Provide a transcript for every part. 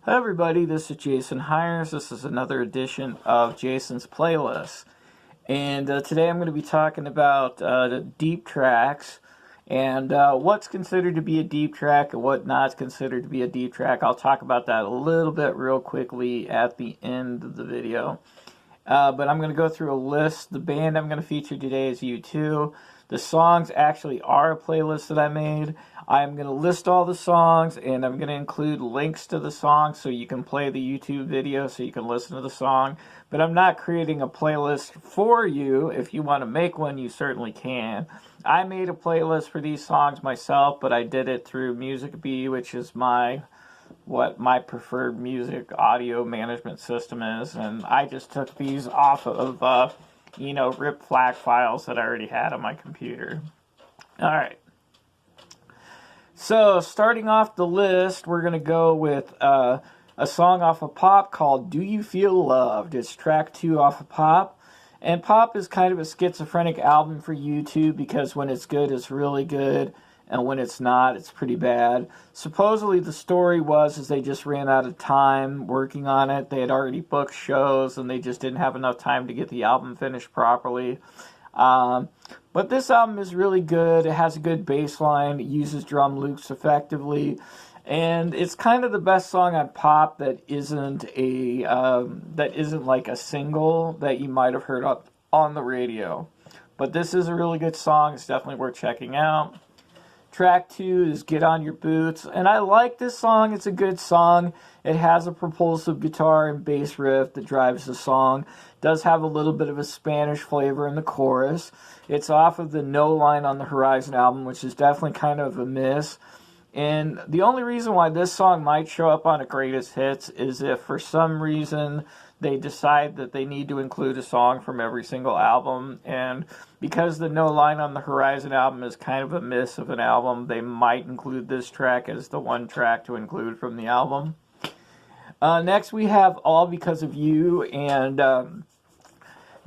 Hi everybody, this is Jason Hires. This is another edition of Jason's Playlist. And today I'm going to be talking about deep tracks and what's considered to be a deep track and what not considered to be a deep track. I'll talk about that a little bit real quickly at the end of the video. But I'm going to go through a list. The band I'm going to feature today is U2. The songs actually are a playlist that I made. I'm going to list all the songs, and I'm going to include links to the songs so you can play the YouTube video so you can listen to the song. But I'm not creating a playlist for you. If you want to make one, you certainly can. I made a playlist for these songs myself, but I did it through Music Bee, which is what my preferred music audio management system is, and I just took these off of rip FLAC files that I already had on my computer. Alright, so starting off the list, we're going to go with a song off of Pop called Do You Feel Loved? It's track 2 off of Pop. And Pop is kind of a schizophrenic album for U2 because when it's good, it's really good, and when it's not, it's pretty bad. Supposedly the story is they just ran out of time working on it. They had already booked shows, and they just didn't have enough time to get the album finished properly. But this album is really good. It has a good bass line. It uses drum loops effectively. And it's kind of the best song on Pop that isn't like a single that you might have heard on the radio. But this is a really good song. It's definitely worth checking out. Track 2 is Get On Your Boots, and I like this song. It's a good song. It has a propulsive guitar and bass riff that drives the song. It does have a little bit of a Spanish flavor in the chorus. It's off of the No Line on the Horizon album, which is definitely kind of a miss. And the only reason why this song might show up on a greatest hits is if for some reason they decide that they need to include a song from every single album. And because the No Line on the Horizon album is kind of a miss of an album, they might include this track as the one track to include from the album. Next we have All Because of You, and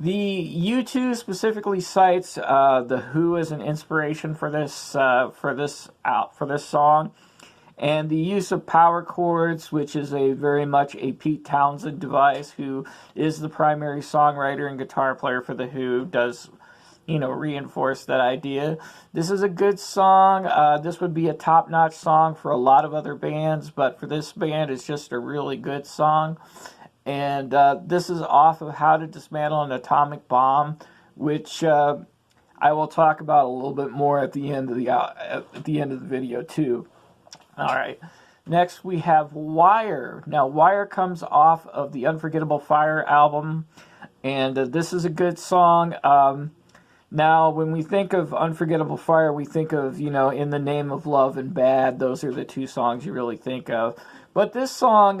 the U2 specifically cites the Who as an inspiration for this song, and the use of power chords, which is very much a Pete Townsend device, who is the primary songwriter and guitar player for the Who, does reinforce that idea. This is a good song. This would be a top-notch song for a lot of other bands, but for this band, it's just a really good song. And this is off of How to Dismantle an Atomic Bomb, which I will talk about a little bit more at the end of the video too. All right. Next we have Wire. Now Wire comes off of the Unforgettable Fire album, and this is a good song. Now when we think of Unforgettable Fire, we think of In the Name of Love and Bad. Those are the two songs you really think of. But this song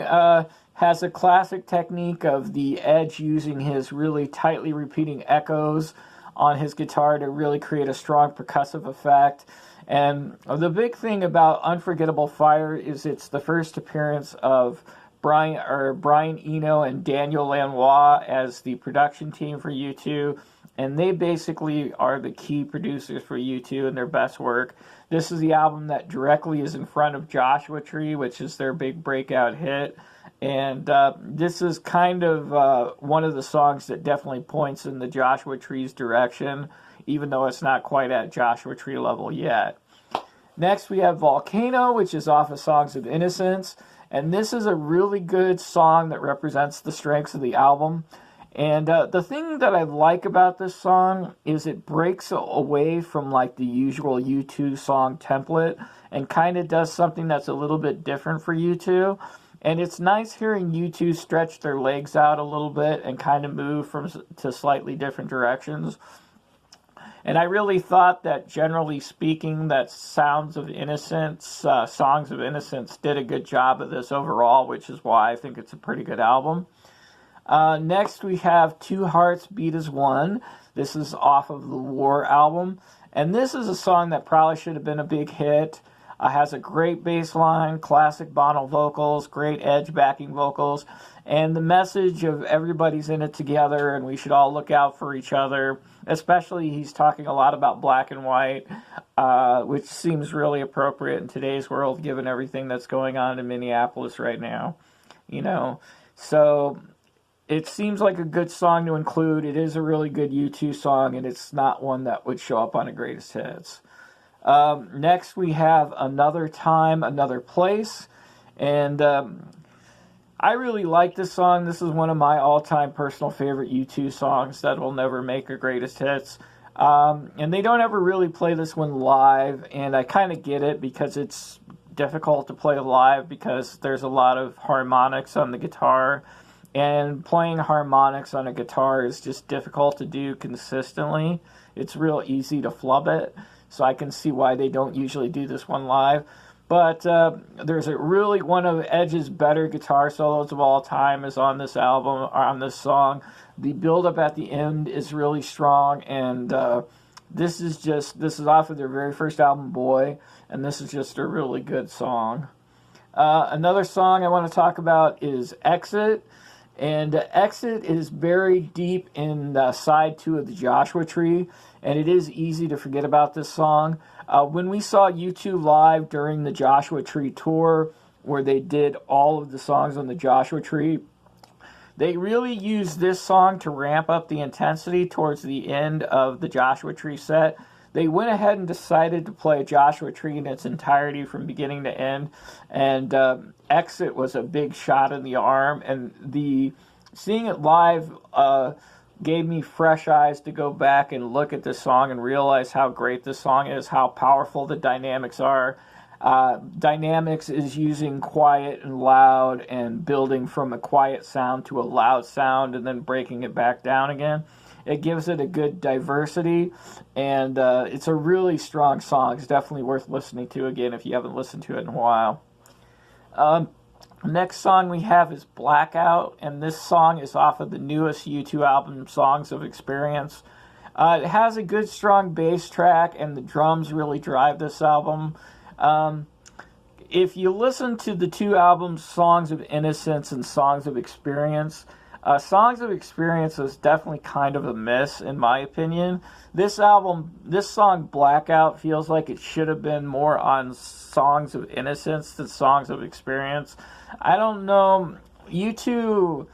has a classic technique of the Edge using his really tightly repeating echoes on his guitar to really create a strong percussive effect. And the big thing about Unforgettable Fire is it's the first appearance of Brian Eno and Daniel Lanois as the production team for U2, and they basically are the key producers for U2 and their best work. This is the album that directly is in front of Joshua Tree, which is their big breakout hit. And this is kind of one of the songs that definitely points in the Joshua Tree's direction, even though it's not quite at Joshua Tree level yet. Next we have Volcano, which is off of Songs of Innocence. And this is a really good song that represents the strengths of the album. And the thing that I like about this song is it breaks away from like the usual U2 song template and kind of does something that's a little bit different for U2. And it's nice hearing U2 stretch their legs out a little bit and kind of move to slightly different directions. And I really thought that, generally speaking, that Songs of Innocence did a good job of this overall, which is why I think it's a pretty good album. Next, we have Two Hearts Beat as One. This is off of the War album. And this is a song that probably should have been a big hit. Has a great bass line, classic Bono vocals, great Edge backing vocals, and the message of everybody's in it together and we should all look out for each other. Especially he's talking a lot about black and white, which seems really appropriate in today's world given everything that's going on in Minneapolis right now. you know. So it seems like a good song to include. It is a really good U2 song, and it's not one that would show up on a greatest hits. Next, we have Another Time, Another Place. And I really like this song. This is one of my all-time personal favorite U2 songs that will never make a greatest hits. And they don't ever really play this one live, and I kind of get it because it's difficult to play live because there's a lot of harmonics on the guitar, and playing harmonics on a guitar is just difficult to do consistently. It's real easy to flub it, so I can see why they don't usually do this one live. But there's a really one of Edge's better guitar solos of all time is on this album, or on this song. The build-up at the end is really strong, and this is off of their very first album, Boy, and this is just a really good song. Another song I want to talk about is Exit, and Exit is buried deep in side 2 of the Joshua Tree, and it is easy to forget about this song. When we saw U2 live during the Joshua Tree tour, where they did all of the songs on the Joshua Tree, they really used this song to ramp up the intensity towards the end of the Joshua Tree set. They went ahead and decided to play Joshua Tree in its entirety from beginning to end, and Exit was a big shot in the arm, and seeing it live gave me fresh eyes to go back and look at this song and realize how great this song is, how powerful the dynamics are. Dynamics is using quiet and loud and building from a quiet sound to a loud sound and then breaking it back down again. It gives it a good diversity, and it's a really strong song. It's definitely worth listening to again if you haven't listened to it in a while. Next song we have is Blackout, and this song is off of the newest U2 album, Songs of Experience. It has a good, strong bass track, and the drums really drive this album. If you listen to the two albums, Songs of Innocence and Songs of Experience, Songs of Experience is definitely kind of a miss, in my opinion. This song, Blackout, feels like it should have been more on Songs of Innocence than Songs of Experience. I don't know. U2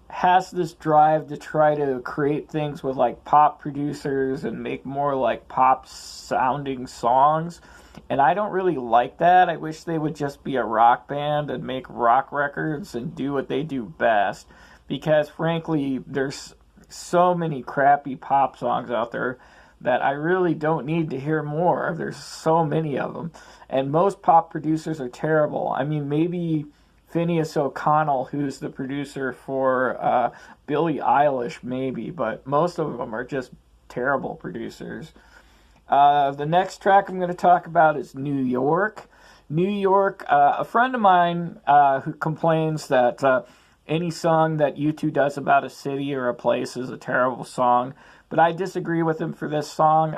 has this drive to try to create things with like pop producers and make more like pop sounding songs, and I don't really like that. I wish they would just be a rock band and make rock records and do what they do best, because frankly there's so many crappy pop songs out there that I really don't need to hear more. There's so many of them, and most pop producers are terrible. I mean, maybe Phineas O'Connell, who's the producer for Billie Eilish, maybe, but most of them are just terrible producers. The next track I'm going to talk about is New York. New York, a friend of mine who complains that any song that U2 does about a city or a place is a terrible song, but I disagree with him for this song.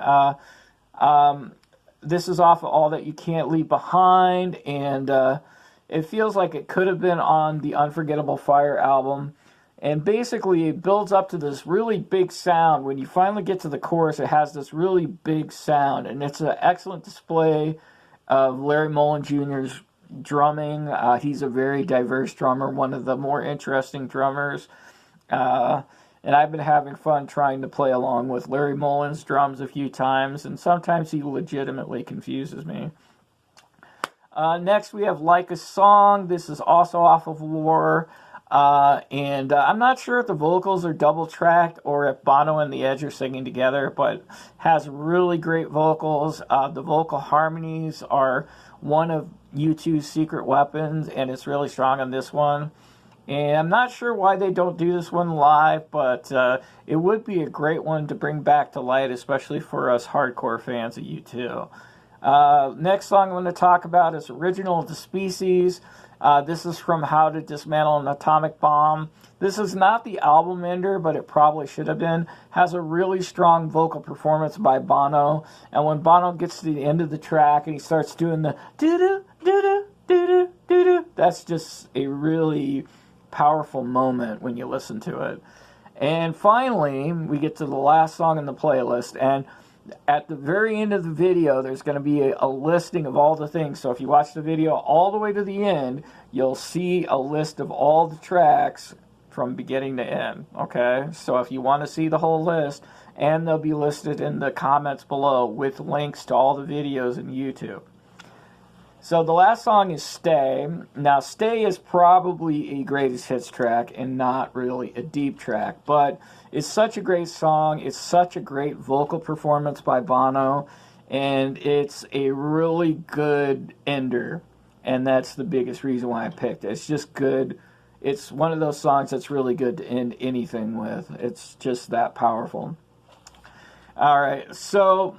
This is off of All That You Can't Leave Behind, and it feels like it could have been on the Unforgettable Fire album. And basically, it builds up to this really big sound. When you finally get to the chorus, it has this really big sound. And it's an excellent display of Larry Mullen Jr.'s drumming. He's a very diverse drummer, one of the more interesting drummers. And I've been having fun trying to play along with Larry Mullen's drums a few times. And sometimes he legitimately confuses me. Next, we have Like a Song. This is also off of War. And I'm not sure if the vocals are double-tracked or if Bono and the Edge are singing together, but has really great vocals. The vocal harmonies are one of U2's secret weapons, and it's really strong on this one. And I'm not sure why they don't do this one live, but it would be a great one to bring back to light, especially for us hardcore fans of U2. Next song I'm going to talk about is Original of the Species. This is from How to Dismantle an Atomic Bomb. This is not the album ender, but it probably should have been. Has a really strong vocal performance by Bono. And when Bono gets to the end of the track and he starts doing the doo-doo, doo-doo, doo-doo, doo-doo, that's just a really powerful moment when you listen to it. And finally, we get to the last song in the playlist. And at the very end of the video, there's going to be a listing of all the things. So if you watch the video all the way to the end, you'll see a list of all the tracks from beginning to end, okay? So if you want to see the whole list, and they'll be listed in the comments below with links to all the videos in YouTube. So the last song is Stay. Now, Stay is probably a greatest hits track and not really a deep track, but it's such a great song. It's such a great vocal performance by Bono, and it's a really good ender, and that's the biggest reason why I picked it. It's just good. It's one of those songs that's really good to end anything with. It's just that powerful. All right, so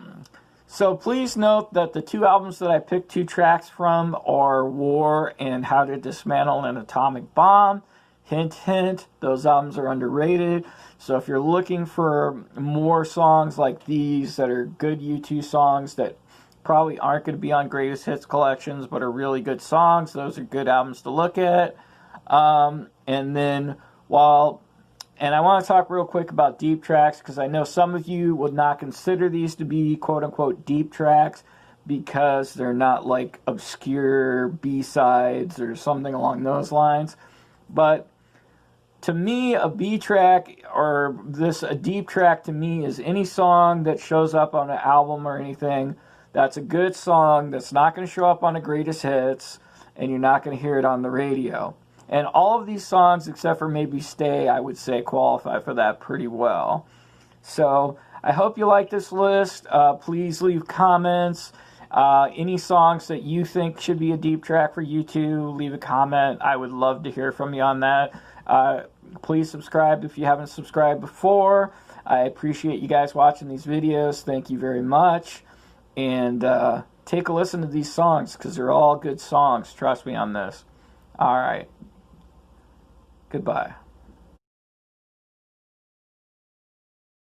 please note that the two albums that I picked two tracks from are War and How to Dismantle an Atomic Bomb. Hint, hint, those albums are underrated. So if you're looking for more songs like these that are good U2 songs that probably aren't going to be on greatest hits collections but are really good songs, those are good albums to look at. And I want to talk real quick about deep tracks, because I know some of you would not consider these to be quote-unquote deep tracks because they're not like obscure B-sides or something along those lines. But to me, a B track or a deep track to me is any song that shows up on an album or anything that's a good song that's not going to show up on the greatest hits and you're not going to hear it on the radio. And all of these songs, except for maybe Stay, I would say qualify for that pretty well. So I hope you like this list. Please leave comments. Any songs that you think should be a deep track for U2, leave a comment. I would love to hear from you on that. Please subscribe if you haven't subscribed before. I appreciate you guys watching these videos. Thank you very much. And take a listen to these songs, because they're all good songs. Trust me on this. All right. Goodbye.